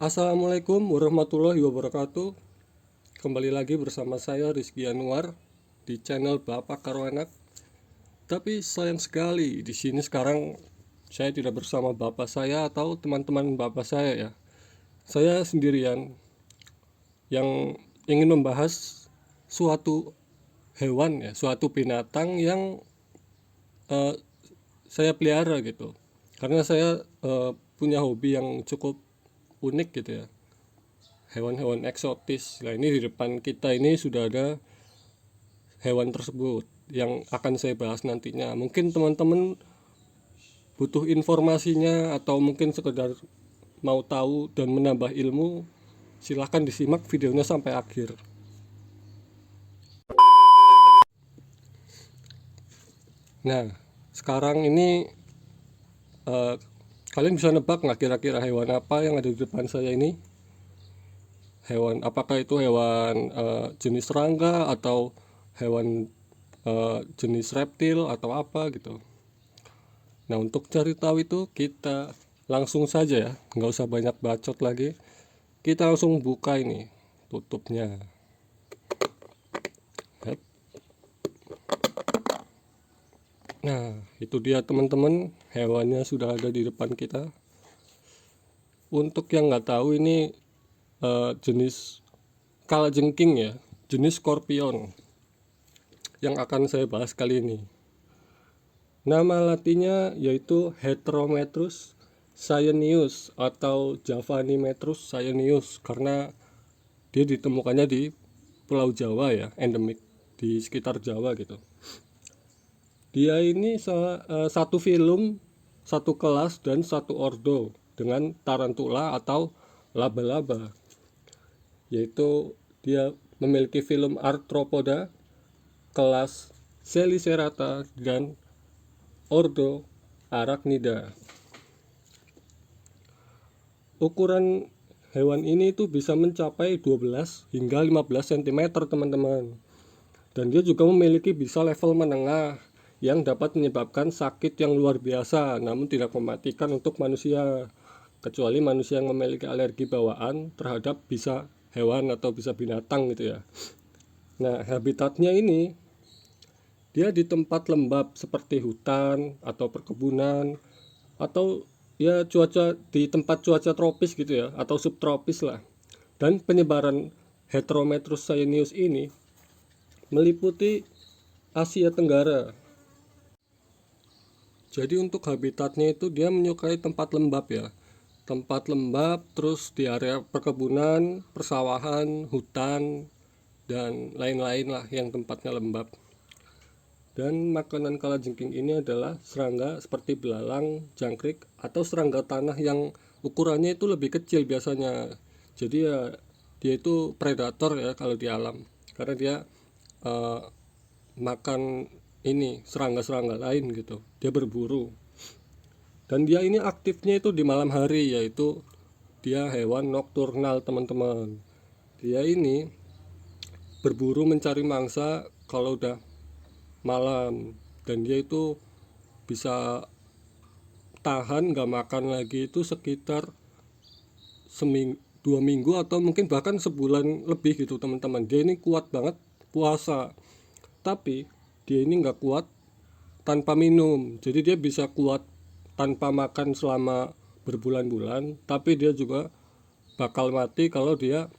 Assalamualaikum warahmatullahi wabarakatuh. Kembali lagi bersama saya Rizky Anwar di channel Bapak Karo Anak. Tapi sayang sekali di sini sekarang saya tidak bersama bapak saya atau teman-teman bapak saya ya. Saya sendirian yang ingin membahas suatu hewan ya, suatu binatang yang eh, saya pelihara gitu. Karena saya punya hobi yang cukup unik gitu ya, hewan-hewan eksotis. Nah, ini di depan kita ini sudah ada hewan tersebut yang akan saya bahas nantinya. Mungkin teman-teman butuh informasinya atau mungkin sekedar mau tahu dan menambah ilmu, silahkan disimak videonya sampai akhir. Nah, sekarang ini eh, kalian bisa nebak nggak kira-kira hewan apa yang ada di depan saya ini? Hewan apakah itu hewan jenis serangga atau hewan jenis reptil atau apa gitu? Nah, untuk cari tahu itu kita langsung saja ya, nggak usah banyak bacot lagi. Kita langsung buka ini tutupnya. Hep. Nah, itu dia teman-teman, hewannya sudah ada di depan kita. Untuk yang nggak tahu ini jenis kalajengking ya, jenis scorpion yang akan saya bahas kali ini. Nama latinnya yaitu Heterometrus cyaneus atau Javanimetrus cyaneus karena dia ditemukannya di Pulau Jawa ya, endemik di sekitar Jawa gitu. Dia ini satu film, satu kelas dan satu ordo dengan tarantula atau laba-laba, yaitu dia memiliki film Arthropoda kelas Selicerata dan ordo Arachnida. Ukuran hewan ini itu bisa mencapai 12 hingga 15 cm teman-teman. Dan dia juga memiliki bisa level menengah yang dapat menyebabkan sakit yang luar biasa namun tidak mematikan untuk manusia, kecuali manusia yang memiliki alergi bawaan terhadap bisa hewan atau bisa binatang gitu ya. Nah, habitatnya ini dia di tempat lembab seperti hutan atau perkebunan atau ya cuaca di tempat cuaca tropis gitu ya atau subtropis lah. Dan penyebaran Heterometrus cyaneus ini meliputi Asia Tenggara. Jadi untuk habitatnya itu dia menyukai tempat lembab ya. Tempat lembab, terus di area perkebunan, persawahan, hutan, dan lain-lain lah yang tempatnya lembab. Dan makanan kalajengking ini adalah serangga seperti belalang, jangkrik, atau serangga tanah yang ukurannya itu lebih kecil biasanya. Jadi ya dia itu predator ya kalau di alam. Karena dia eh, makan ini serangga-serangga lain gitu. Dia berburu. Dan dia ini aktifnya itu di malam hari, yaitu dia hewan nokturnal teman-teman. Dia ini berburu mencari mangsa kalau udah malam, dan dia itu bisa tahan nggak makan lagi itu sekitar seminggu 2 minggu atau mungkin bahkan sebulan lebih gitu teman-teman. Dia ini kuat banget puasa, tapi dia ini nggak kuat tanpa minum. Jadi dia bisa kuat tanpa makan selama berbulan-bulan, tapi dia juga bakal mati kalau dia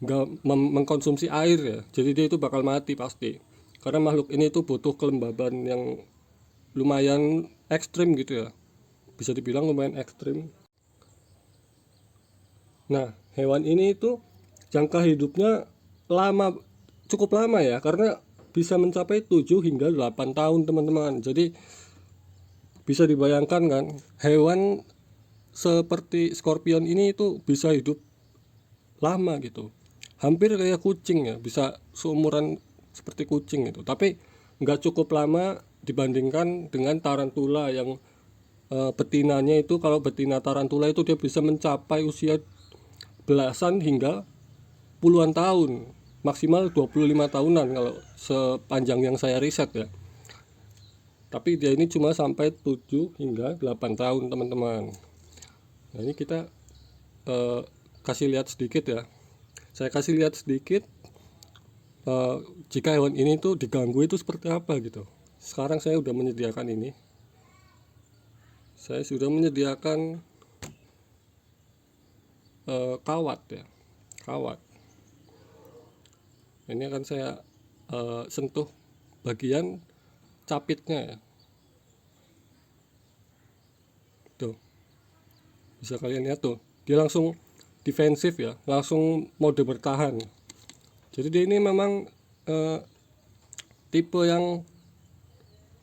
nggak mengkonsumsi air ya. Jadi dia itu bakal mati pasti, karena makhluk ini tuh butuh kelembaban yang lumayan ekstrim gitu ya, bisa dibilang lumayan ekstrim. Nah, hewan ini itu jangka hidupnya lama, cukup lama ya, karena bisa mencapai 7 hingga 8 tahun teman-teman. Jadi bisa dibayangkan kan, hewan seperti scorpion ini itu bisa hidup lama gitu. Hampir kayak kucing ya, bisa seumuran seperti kucing gitu. Tapi nggak cukup lama dibandingkan dengan tarantula yang betinanya itu, kalau betina tarantula itu dia bisa mencapai usia belasan hingga puluhan tahun, maksimal 25 tahunan kalau sepanjang yang saya riset ya. Tapi dia ini cuma sampai 7 hingga 8 tahun teman-teman. Nah, ini kita eh, kasih lihat sedikit ya. Saya kasih lihat sedikit jika hewan ini tuh diganggu itu seperti apa gitu. Sekarang saya sudah menyediakan ini. Saya sudah menyediakan kawat ya, kawat. Ini akan saya sentuh bagian capitnya ya. Tuh, bisa kalian lihat tuh, dia langsung defensif ya, langsung mode bertahan. Jadi dia ini memang tipe yang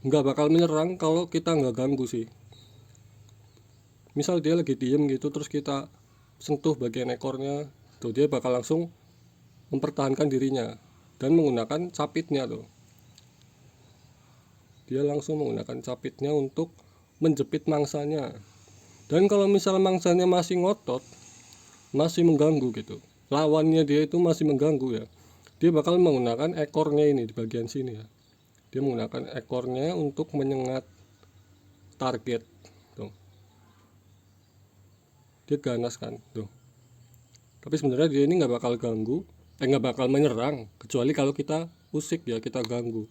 nggak bakal menyerang kalau kita nggak ganggu sih. Misal dia lagi diem gitu, terus kita sentuh bagian ekornya, tuh dia bakal langsung mempertahankan dirinya dan menggunakan capitnya tuh. Dia langsung menggunakan capitnya untuk menjepit mangsanya. Dan kalau misal mangsanya masih ngotot, masih mengganggu gitu, lawannya dia itu masih mengganggu ya, dia bakal menggunakan ekornya ini di bagian sini ya. Dia menggunakan ekornya untuk menyengat target tuh. Dia ganas kan tuh. Tapi sebenarnya dia ini nggak bakal ganggu, nggak bakal menyerang kecuali kalau kita usik ya, kita ganggu.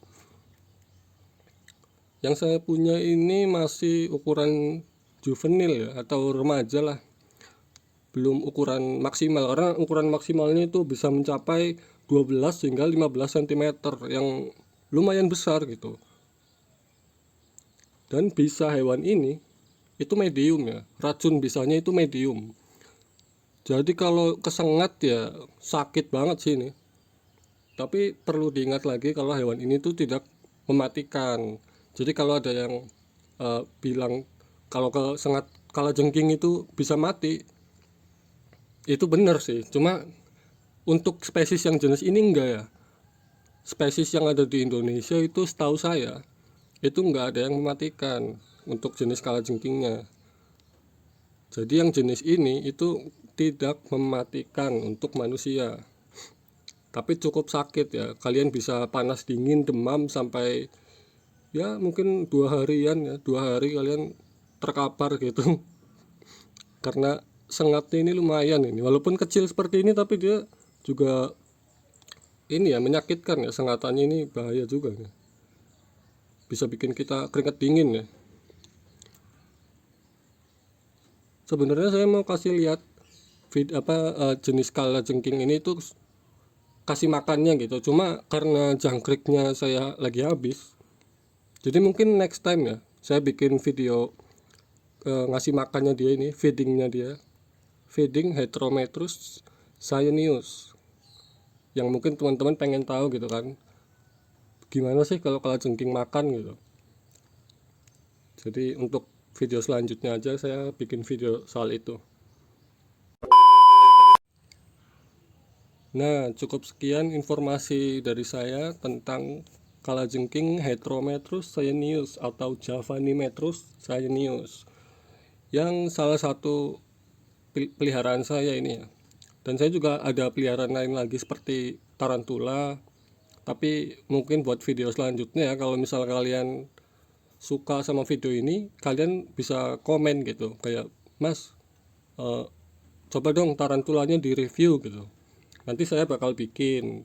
Yang saya punya ini masih ukuran juvenil ya, atau remaja lah, belum ukuran maksimal, karena ukuran maksimalnya itu bisa mencapai 12 hingga 15 cm yang lumayan besar gitu. Dan bisa hewan ini itu medium ya, racun bisanya itu medium. Jadi kalau kesengat ya sakit banget sih ini. Tapi perlu diingat lagi kalau hewan ini tuh tidak mematikan. Jadi kalau ada yang bilang kalau kesengat kalajengking itu bisa mati, itu benar sih. Cuma untuk spesies yang jenis ini enggak ya. Spesies yang ada di Indonesia itu setahu saya itu enggak ada yang mematikan untuk jenis kalajengkingnya. Jadi yang jenis ini itu tidak mematikan untuk manusia, tapi cukup sakit ya. Kalian bisa panas dingin, demam sampai ya mungkin 2 harian ya, 2 hari kalian terkapar gitu. Karena sengatnya ini lumayan ini, walaupun kecil seperti ini tapi dia juga ini ya menyakitkan ya. Sengatannya ini bahaya juga ya, bisa bikin kita keringat dingin ya. Sebenarnya saya mau kasih lihat jenis kalajengking ini tuh kasih makannya gitu, cuma karena jangkriknya saya lagi habis, jadi mungkin next time ya saya bikin video ngasih makannya dia ini, feedingnya dia, feeding Heterometrus cyaneus, yang mungkin teman-teman pengen tahu gitu kan, gimana sih kalau kalajengking makan gitu. Jadi untuk video selanjutnya aja saya bikin video soal itu. Nah, cukup sekian informasi dari saya tentang kalajengking Heterometrus cyaneus atau Javanimetrus cyaneus, yang salah satu peliharaan saya ini ya. Dan saya juga ada peliharaan lain lagi seperti tarantula, tapi mungkin buat video selanjutnya ya. Kalau misal kalian suka sama video ini, kalian bisa komen gitu, kayak Mas, coba dong tarantulanya di review gitu, nanti saya bakal bikin.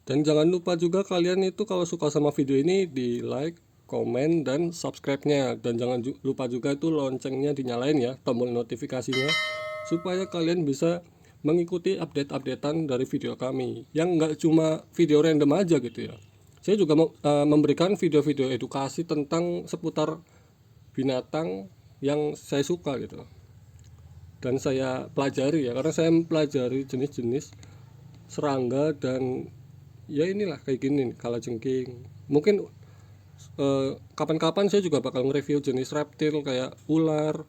Dan jangan lupa juga kalian itu kalau suka sama video ini di like, komen, dan subscribe-nya. Dan jangan lupa juga itu loncengnya dinyalain ya, tombol notifikasinya, supaya kalian bisa mengikuti update-updatean dari video kami, yang nggak cuma video random aja gitu ya. Saya juga memberikan video-video edukasi tentang seputar binatang yang saya suka gitu, dan saya pelajari ya, karena saya mempelajari jenis-jenis serangga. Dan ya inilah kayak gini kalajengking. Mungkin kapan-kapan saya juga bakal nge-review jenis reptil kayak ular,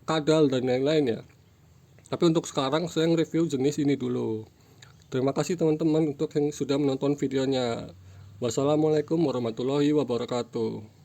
kadal, dan lain-lain ya. Tapi untuk sekarang saya nge-review jenis ini dulu. Terima kasih teman-teman untuk yang sudah menonton videonya. Wassalamualaikum warahmatullahi wabarakatuh.